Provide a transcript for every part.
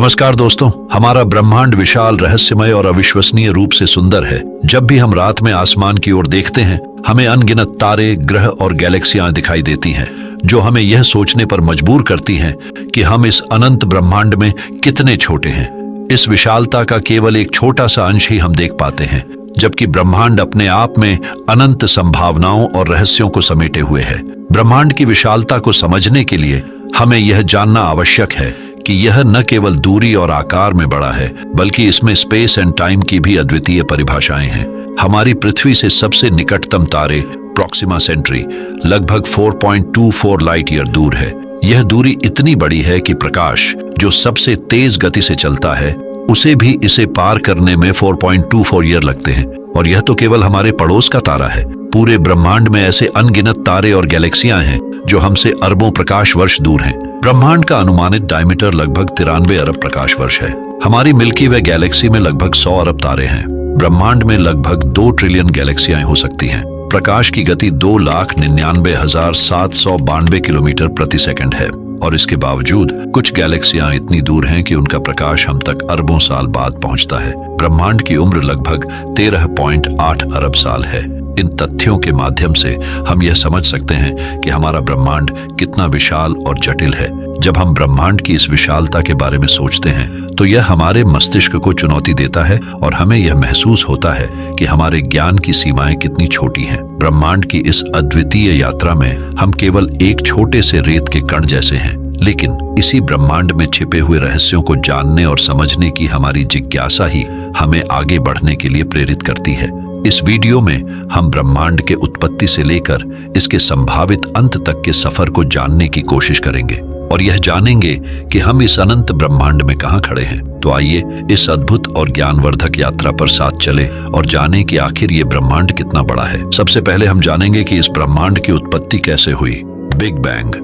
नमस्कार दोस्तों, हमारा ब्रह्मांड विशाल, रहस्यमय और अविश्वसनीय रूप से सुंदर है। जब भी हम रात में आसमान की ओर देखते हैं, हमें अनगिनत तारे, ग्रह और गैलेक्सियां दिखाई देती हैं, जो हमें यह सोचने पर मजबूर करती हैं कि हम इस अनंत ब्रह्मांड में कितने छोटे हैं। इस विशालता का केवल एक छोटा सा अंश ही हम देख पाते हैं, जबकि ब्रह्मांड अपने आप में अनंत संभावनाओं और रहस्यों को समेटे हुए है। ब्रह्मांड की विशालता को समझने के लिए हमें यह जानना आवश्यक है कि यह न केवल दूरी और आकार में बड़ा है, बल्कि इसमें स्पेस एंड टाइम की भी अद्वितीय परिभाषाएं हैं। हमारी पृथ्वी से सबसे निकटतम तारे प्रॉक्सिमा सेंटरी लगभग 4.24 लाइट ईयर दूर है। यह दूरी इतनी बड़ी है कि प्रकाश, जो सबसे तेज गति से चलता है, उसे भी इसे पार करने में 4.24 ईयर लगते हैं। और यह तो केवल हमारे पड़ोस का तारा है। पूरे ब्रह्मांड में ऐसे अनगिनत तारे और गैलेक्सियां हैं जो हमसे अरबों प्रकाश वर्ष दूर हैं। ब्रह्मांड का अनुमानित डायमीटर लगभग 93 अरब प्रकाश वर्ष है। हमारी मिल्की वे गैलेक्सी में लगभग 100 अरब तारे हैं। ब्रह्मांड में लगभग 2 ट्रिलियन गैलेक्सियां हो सकती हैं। प्रकाश की गति 2,99,792 किलोमीटर प्रति सेकंड है, और इसके बावजूद कुछ गैलेक्सियां इतनी दूर हैं कि उनका प्रकाश हम तक अरबों साल बाद पहुंचता है। ब्रह्मांड की उम्र लगभग 13.8 अरब साल है। इन तथ्यों के माध्यम से हम यह समझ सकते हैं कि हमारा ब्रह्मांड कितना विशाल और जटिल है। जब हम ब्रह्मांड की इस विशालता के बारे में सोचते हैं, तो यह हमारे मस्तिष्क को चुनौती देता है और हमें यह महसूस होता है कि हमारे ज्ञान की सीमाएं कितनी छोटी हैं। ब्रह्मांड की इस अद्वितीय यात्रा में हम केवल एक छोटे से रेत के कण जैसे हैं, लेकिन इसी ब्रह्मांड में छिपे हुए रहस्यों को जानने और समझने की हमारी जिज्ञासा ही हमें आगे बढ़ने के लिए प्रेरित करती है। इस वीडियो में हम ब्रह्मांड के उत्पत्ति से लेकर इसके संभावित अंत तक के सफर को जानने की कोशिश करेंगे और यह जानेंगे कि हम इस अनंत ब्रह्मांड में कहां खड़े हैं। तो आइए इस अद्भुत और ज्ञानवर्धक यात्रा पर साथ चले और जानें कि आखिर ये ब्रह्मांड कितना बड़ा है। सबसे पहले हम जानेंगे कि इस ब्रह्मांड की उत्पत्ति कैसे हुई। Big bang.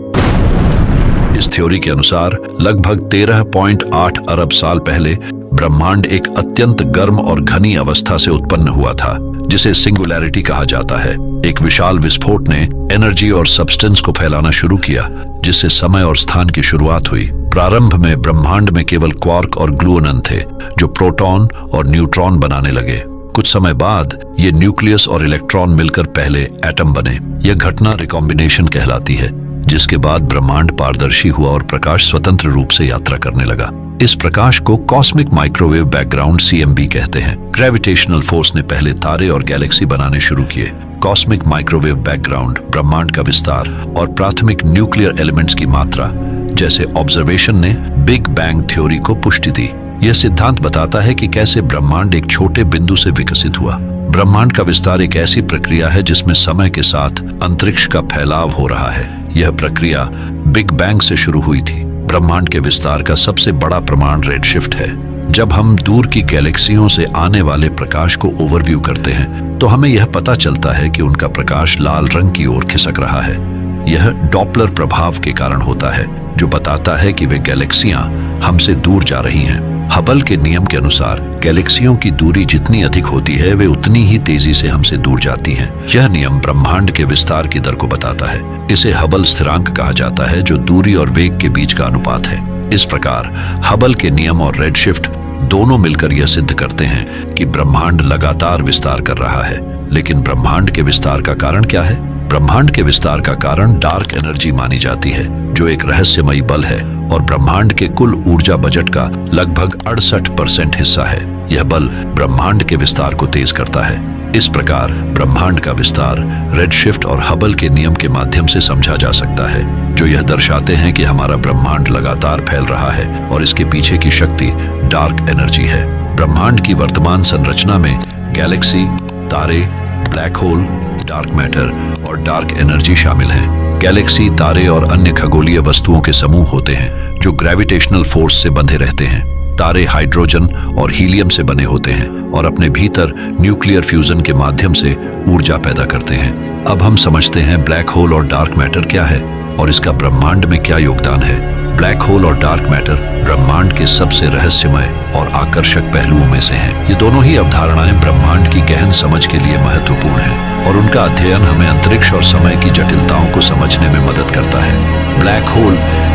इस थ्योरी के अनुसार लगभग 13.8 अरब साल पहले ब्रह्मांड एक अत्यंत गर्म और घनी अवस्था से उत्पन्न हुआ था, जिसे सिंगुलैरिटी कहा जाता है। एक विशाल विस्फोट ने एनर्जी और सब्सटेंस को फैलाना शुरू किया, जिससे समय और स्थान की शुरुआत हुई। प्रारंभ में ब्रह्मांड में केवल क्वार्क और ग्लूओन थे, जो प्रोटॉन और न्यूट्रॉन बनाने लगे। कुछ समय बाद ये न्यूक्लियस और इलेक्ट्रॉन मिलकर पहले एटम बने। यह घटना रिकॉम्बिनेशन कहलाती है, जिसके बाद ब्रह्मांड पारदर्शी हुआ और प्रकाश स्वतंत्र रूप से यात्रा करने लगा। इस प्रकाश को कॉस्मिक माइक्रोवेव बैकग्राउंड CMB कहते हैं। ग्रेविटेशनल फोर्स ने पहले तारे और गैलेक्सी बनाने शुरू किए। कॉस्मिक माइक्रोवेव बैकग्राउंड ब्रह्मांड का विस्तार और प्राथमिक न्यूक्लियर एलिमेंट्स की मात्रा जैसे ऑब्जर्वेशन ने बिग बैंग थ्योरी को पुष्टि दी। यह सिद्धांत बताता है कि कैसे ब्रह्मांड एक छोटे बिंदु से विकसित हुआ। ब्रह्मांड का विस्तार एक ऐसी प्रक्रिया है जिसमें समय के साथ अंतरिक्ष का फैलाव हो रहा है। यह प्रक्रिया बिग बैंग से शुरू हुई थी। ब्रह्मांड के विस्तार का सबसे बड़ा प्रमाण रेडशिफ्ट है। जब हम दूर की गैलेक्सियों से आने वाले प्रकाश को ओवरव्यू करते हैं, तो हमें यह पता चलता है कि उनका प्रकाश लाल रंग की ओर खिसक रहा है। यह डॉपलर प्रभाव के कारण होता है, जो बताता है कि वे गैलेक्सियां हमसे दूर जा रही हैं। हबल के नियम के अनुसार गैलेक्सियों की दूरी जितनी अधिक होती है, वे उतनी ही तेजी से हमसे दूर जाती हैं। यह नियम ब्रह्मांड के विस्तार की दर को बताता है। इसे हबल स्थिरांक कहा जाता है, जो दूरी और वेग के बीच का अनुपात है। इस प्रकार हबल के नियम और रेडशिफ्ट दोनों मिलकर यह सिद्ध करते हैं कि ब्रह्मांड लगातार विस्तार कर रहा है। लेकिन ब्रह्मांड के विस्तार का कारण क्या है? ब्रह्मांड के विस्तार का कारण डार्क एनर्जी मानी जाती है, जो एक रहस्यमयी बल है और ब्रह्मांड के कुल ऊर्जा बजट का लगभग 68% हिस्सा है। यह बल ब्रह्मांड के विस्तार को तेज करता है। इस प्रकार ब्रह्मांड का विस्तार रेडशिफ्ट और हबल के नियम के माध्यम से समझा जा सकता है, जो यह दर्शाते हैं कि हमारा ब्रह्मांड लगातार फैल रहा है और इसके पीछे की शक्ति डार्क एनर्जी है। ब्रह्मांड की वर्तमान संरचना में गैलेक्सी, तारे, ब्लैक होल, डार्क मैटर और डार्क एनर्जी शामिल हैं। गैलेक्सी, तारे और अन्य खगोलीय वस्तुओं के समूह होते हैं, जो ग्रेविटेशनल फोर्स से बंधे रहते हैं। तारे हाइड्रोजन और हीलियम से बने होते हैं और अपने भीतर न्यूक्लियर फ्यूजन के माध्यम से ऊर्जा पैदा करते हैं। अब हम समझते हैं ब्लैक होल और डार्क मैटर क्या है और इसका ब्रह्मांड में क्या योगदान है। ब्लैक होल और डार्क मैटर ब्रह्मांड के सबसे रहस्यमय और आकर्षक पहलुओं में से हैं। ये दोनों ही अवधारणाएं ब्रह्मांड की गहन समझ के लिए महत्वपूर्ण हैं और उनका अध्ययन हमें अंतरिक्ष और समय की जटिलताओं को समझने में मदद करता है। ब्लैक होल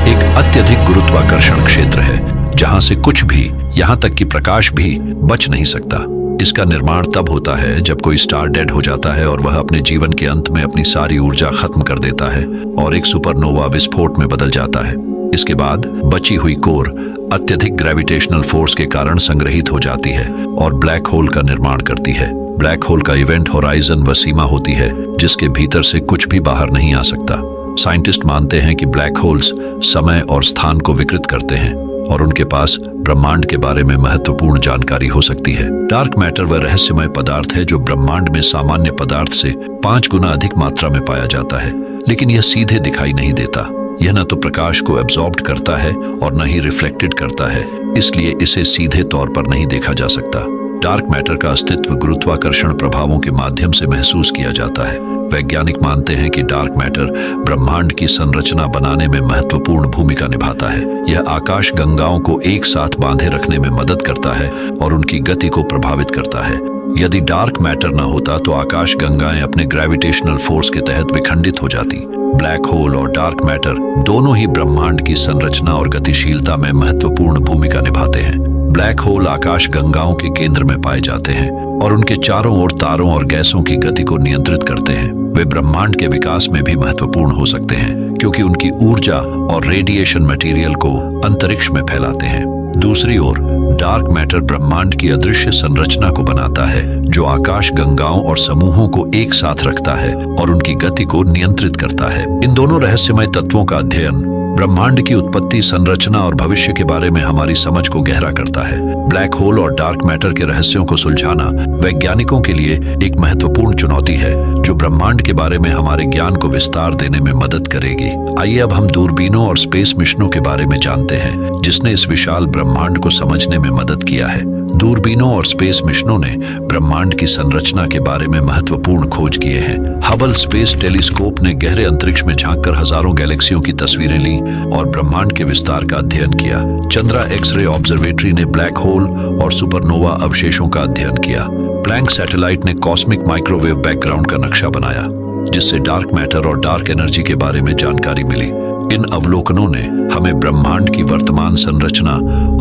एक अत्यधिक गुरुत्वाकर्षण क्षेत्र है जहां से कुछ भी, यहां तक कि प्रकाश भी बच नहीं सकता। इसका निर्माण तब होता है जब कोई स्टार डेड हो जाता है और वह अपने जीवन के अंत में अपनी सारी ऊर्जा खत्म कर देता है और एक सुपरनोवा विस्फोट में बदल जाता है। इसके बाद बची हुई कोर अत्यधिक ग्रेविटेशनल फोर्स के कारण संग्रहित हो जाती है और ब्लैक होल का निर्माण करती है। ब्लैक होल का इवेंट होराइजन वह सीमा होती है जिसके भीतर से कुछ भी बाहर नहीं आ सकता। साइंटिस्ट मानते हैं कि ब्लैक होल्स समय और स्थान को विकृत करते हैं और उनके पास ब्रह्मांड के बारे में महत्वपूर्ण जानकारी हो सकती है। डार्क मैटर वह रहस्यमय पदार्थ है जो ब्रह्मांड में सामान्य पदार्थ से 5 गुना अधिक मात्रा में पाया जाता है, लेकिन यह सीधे दिखाई नहीं देता। यह न तो प्रकाश को एब्जॉर्ब करता है और न ही रिफ्लेक्टेड करता है, इसलिए इसे सीधे तौर पर नहीं देखा जा सकता। डार्क मैटर का अस्तित्व गुरुत्वाकर्षण प्रभावों के माध्यम से महसूस किया जाता है। वैज्ञानिक मानते हैं कि डार्क मैटर ब्रह्मांड की संरचना बनाने में महत्वपूर्ण भूमिका निभाता है। यह आकाश गंगाओं को एक साथ बांधे रखने में मदद करता है और उनकी गति को प्रभावित करता है। यदि डार्क मैटर न होता तो आकाश गंगाएं अपने ग्रेविटेशनल फोर्स के तहत विखंडित हो जाती। ब्लैक होल और डार्क मैटर दोनों ही ब्रह्मांड की संरचना और गतिशीलता में महत्वपूर्ण भूमिका निभाते हैं। ब्लैक होल आकाश गंगाओं के केंद्र में पाए जाते हैं और उनके चारों ओर तारों और गैसों की गति को नियंत्रित करते हैं। वे ब्रह्मांड के विकास में भी महत्वपूर्ण हो सकते हैं क्योंकि उनकी ऊर्जा और रेडिएशन मटेरियल को अंतरिक्ष में फैलाते हैं। दूसरी ओर डार्क मैटर ब्रह्मांड की अदृश्य संरचना को बनाता है जो आकाश गंगाओं और समूहों को एक साथ रखता है और उनकी गति को नियंत्रित करता है। इन दोनों रहस्यमय तत्वों का अध्ययन ब्रह्मांड की उत्पत्ति, संरचना और भविष्य के बारे में हमारी समझ को गहरा करता है। ब्लैक होल और डार्क मैटर के रहस्यों को सुलझाना वैज्ञानिकों के लिए एक महत्वपूर्ण चुनौती है जो ब्रह्मांड के बारे में हमारे ज्ञान को विस्तार देने में मदद करेगी। आइए अब हम दूरबीनों और स्पेस मिशनों के बारे में जानते हैं जिसने इस विशाल ब्रह्मांड को समझने में मदद किया है। दूरबीनों और स्पेस मिशनों ने ब्रह्मांड की संरचना के बारे में महत्वपूर्ण खोज किए हैं। हबल स्पेस टेलीस्कोप ने गहरे अंतरिक्ष में झांककर हजारों गैलेक्सियों की तस्वीरें ली और ब्रह्मांड के विस्तार का अध्ययन किया। चंद्रा एक्स-रे ऑब्जर्वेटरी ने ब्लैक होल और सुपरनोवा अवशेषों का अध्ययन किया। प्लैंक सैटेलाइट ने कॉस्मिक माइक्रोवेव बैकग्राउंड का नक्शा बनाया जिससे डार्क मैटर और डार्क एनर्जी के बारे में जानकारी मिली। इन अवलोकनों ने हमें ब्रह्मांड की वर्तमान संरचना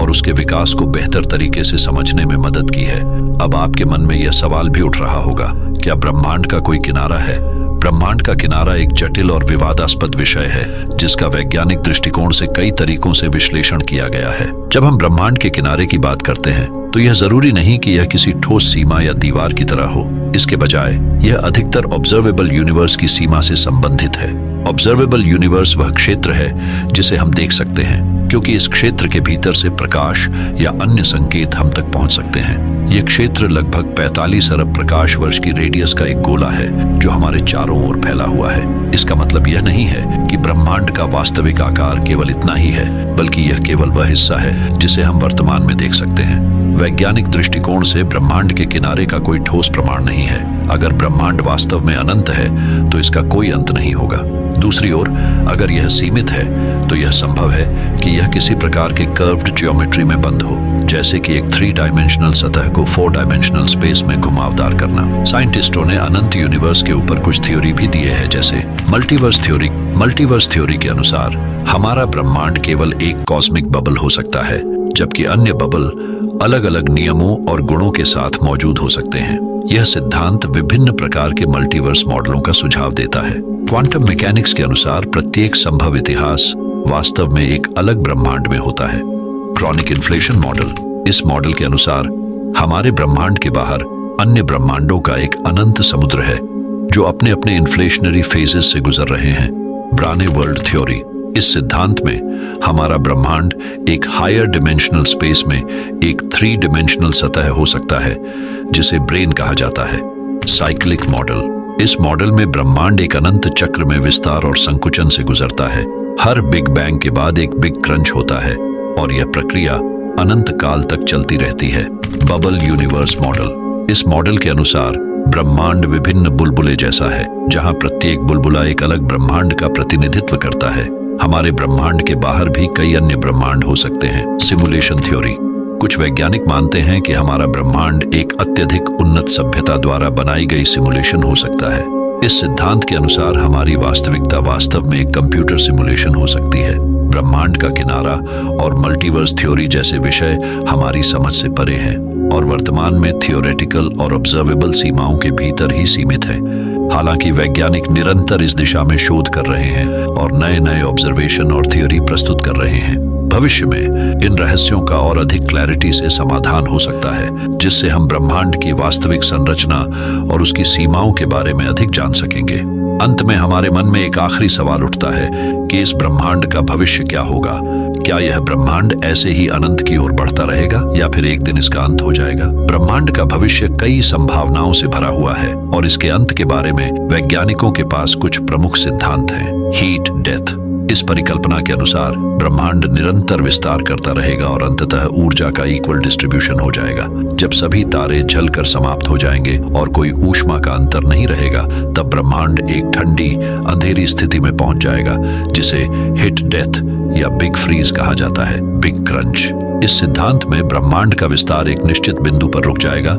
और उसके विकास को बेहतर तरीके से समझने में मदद की है। अब आपके मन में यह सवाल भी उठ रहा होगा, क्या ब्रह्मांड का कोई किनारा है? ब्रह्मांड का किनारा एक जटिल और विवादास्पद विषय है जिसका वैज्ञानिक दृष्टिकोण से कई तरीकों से विश्लेषण किया गया है। जब हम ब्रह्मांड के किनारे की बात करते हैं तो यह जरूरी नहीं कि यह किसी ठोस सीमा या दीवार की तरह हो। इसके बजाय यह अधिकतर ऑब्जर्वेबल यूनिवर्स की सीमा से संबंधित है। ऑब्जर्वेबल यूनिवर्स वह क्षेत्र है जिसे हम देख सकते हैं क्योंकि इस क्षेत्र के भीतर से प्रकाश या अन्य संकेत हम तक पहुंच सकते हैं। यह क्षेत्र लगभग 45 अरब प्रकाश वर्ष की रेडियस का एक गोला है जो हमारे चारों ओर फैला हुआ है। इसका मतलब यह नहीं है कि ब्रह्मांड का वास्तविक आकार केवल इतना ही है, बल्कि यह केवल वह हिस्सा है जिसे हम वर्तमान में देख सकते हैं। वैज्ञानिक दृष्टिकोण से ब्रह्मांड के किनारे का कोई ठोस प्रमाण नहीं है। अगर ब्रह्मांड वास्तव में अनंत है तो इसका कोई अंत नहीं होगा। दूसरी ओर अगर यह सीमित है तो यह संभव है कि यह किसी प्रकार के कर्व्ड ज्योमेट्री में बंद हो, जैसे कि एक 3 डायमेंशनल सतह को 4 डायमेंशनल स्पेस में घुमावदार करना। साइंटिस्टों ने अनंत यूनिवर्स के ऊपर कुछ थ्योरी भी दिए हैं, जैसे मल्टीवर्स थ्योरी। मल्टीवर्स थ्योरी के अनुसार हमारा ब्रह्मांड केवल एक कॉस्मिक बबल हो सकता है, जबकि अन्य बबल अलग अलग नियमों और गुणों के साथ मौजूद हो सकते हैं। यह सिद्धांत विभिन्न प्रकार के मल्टीवर्स मॉडलों का सुझाव देता है। क्वांटम मैकेनिक्स के अनुसार प्रत्येक संभव इतिहास वास्तव में एक अलग ब्रह्मांड में होता है। क्रॉनिक इन्फ्लेशन मॉडल, इस मॉडल के अनुसार हमारे ब्रह्मांड के बाहर अन्य ब्रह्मांडों का एक अनंत समुद्र है जो अपने अपने इन्फ्लेशनरी फेजेस से गुजर रहे हैं। ब्राने वर्ल्ड थ्योरी, इस सिद्धांत में हमारा ब्रह्मांड एक हायर डिमेंशनल स्पेस में एक 3 डिमेंशनल सतह हो सकता है जिसे ब्रेन कहा जाता है। साइक्लिक मॉडल, इस मॉडल में ब्रह्मांड एक अनंत चक्र में विस्तार और संकुचन से गुजरता है। हर बिग बैंग के बाद एक बिग क्रंच होता है और यह प्रक्रिया अनंत काल तक चलती रहती है। बबल यूनिवर्स मॉडल, इस मॉडल के अनुसार ब्रह्मांड विभिन्न बुलबुले जैसा है जहां प्रत्येक बुलबुला एक अलग ब्रह्मांड का प्रतिनिधित्व करता है। हमारे ब्रह्मांड के बाहर भी कई अन्य ब्रह्मांड हो सकते हैं। सिमुलेशन थ्योरी, कुछ वैज्ञानिक मानते हैं कि हमारा ब्रह्मांड एक अत्यधिक उन्नत सभ्यता द्वारा बनाई गई सिमुलेशन हो सकता है। इस सिद्धांत के अनुसार हमारी वास्तविकता वास्तव में एक कंप्यूटर सिमुलेशन हो सकती है। ब्रह्मांड का किनारा और मल्टीवर्स थ्योरी जैसे विषय हमारी समझ से परे हैं और वर्तमान में थियोरेटिकल और ऑब्जर्वेबल सीमाओं के भीतर ही सीमित है। हालांकि वैज्ञानिक निरंतर इस दिशा में शोध कर रहे हैं और नए नए ऑब्जर्वेशन और थ्योरी प्रस्तुत कर रहे हैं। भविष्य में इन रहस्यों का और अधिक क्लैरिटी से समाधान हो सकता है, जिससे हम ब्रह्मांड की वास्तविक संरचना और उसकी सीमाओं के बारे में अधिक जान सकेंगे। अंत में हमारे मन में एक आखिरी सवाल उठता है कि इस ब्रह्मांड का भविष्य क्या होगा। क्या यह ब्रह्मांड ऐसे ही अनंत की ओर बढ़ता रहेगा या फिर एक दिन इसका अंत हो जाएगा? ब्रह्मांड का भविष्य कई संभावनाओं से भरा हुआ है और इसके अंत के बारे में वैज्ञानिकों के पास कुछ प्रमुख सिद्धांत हैं। Heat death. इस परिकल्पना के अनुसार ब्रह्मांड निरंतर विस्तार करता रहेगा और अंततः ऊर्जा का इक्वल डिस्ट्रीब्यूशन हो जाएगा। जब सभी तारे जलकर समाप्त हो जाएंगे और कोई ऊष्मा का अंतर नहीं रहेगा, तब ब्रह्मांड एक ठंडी अंधेरी स्थिति में पहुंच जाएगा, जिसे हिट डेथ या बिग फ्रीज कहा जाता है। Big crunch. इस सिद्धांत में ब्रह्मांड का विस्तार एक निश्चित बिंदु पर रुक जाएगा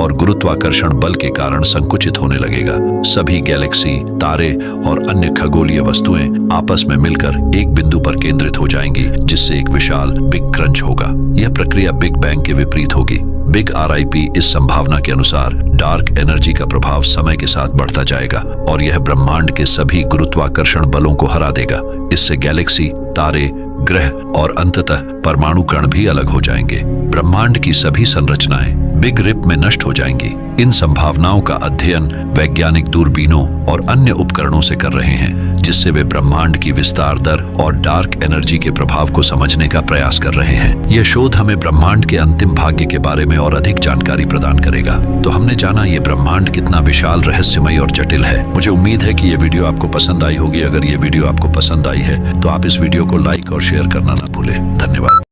और गुरुत्वाकर्षण बल के कारण संकुचित होने लगेगा। सभी गैलेक्सी, तारे और अन्य खगोलीय वस्तुएं आपस में मिलकर एक बिंदु पर केंद्रित हो जाएंगी, जिससे एक विशाल बिग क्रंच होगा। यह प्रक्रिया बिग बैंग के विपरीत होगी। बिग RIP इस संभावना के अनुसार डार्क एनर्जी का प्रभाव समय के साथ बढ़ता जाएगा और यह ब्रह्मांड के सभी गुरुत्वाकर्षण बलों को हरा देगा। इससे गैलेक्सी, तारे, ग्रह और अंततः परमाणु कण भी अलग हो जाएंगे। ब्रह्मांड की सभी संरचनाएं बिग रिप में नष्ट हो जाएंगी। इन संभावनाओं का अध्ययन वैज्ञानिक दूरबीनों और अन्य उपकरणों से कर रहे हैं, जिससे वे ब्रह्मांड की विस्तार दर और डार्क एनर्जी के प्रभाव को समझने का प्रयास कर रहे हैं। यह शोध हमें ब्रह्मांड के अंतिम भाग्य के बारे में और अधिक जानकारी प्रदान करेगा। तो हमने जाना ये ब्रह्मांड कितना विशाल, रहस्यमय और जटिल है। मुझे उम्मीद है कि ये वीडियो आपको पसंद आई होगी। अगर ये वीडियो आपको पसंद आई है तो आप इस वीडियो को लाइक और शेयर करना ना भूलें। धन्यवाद।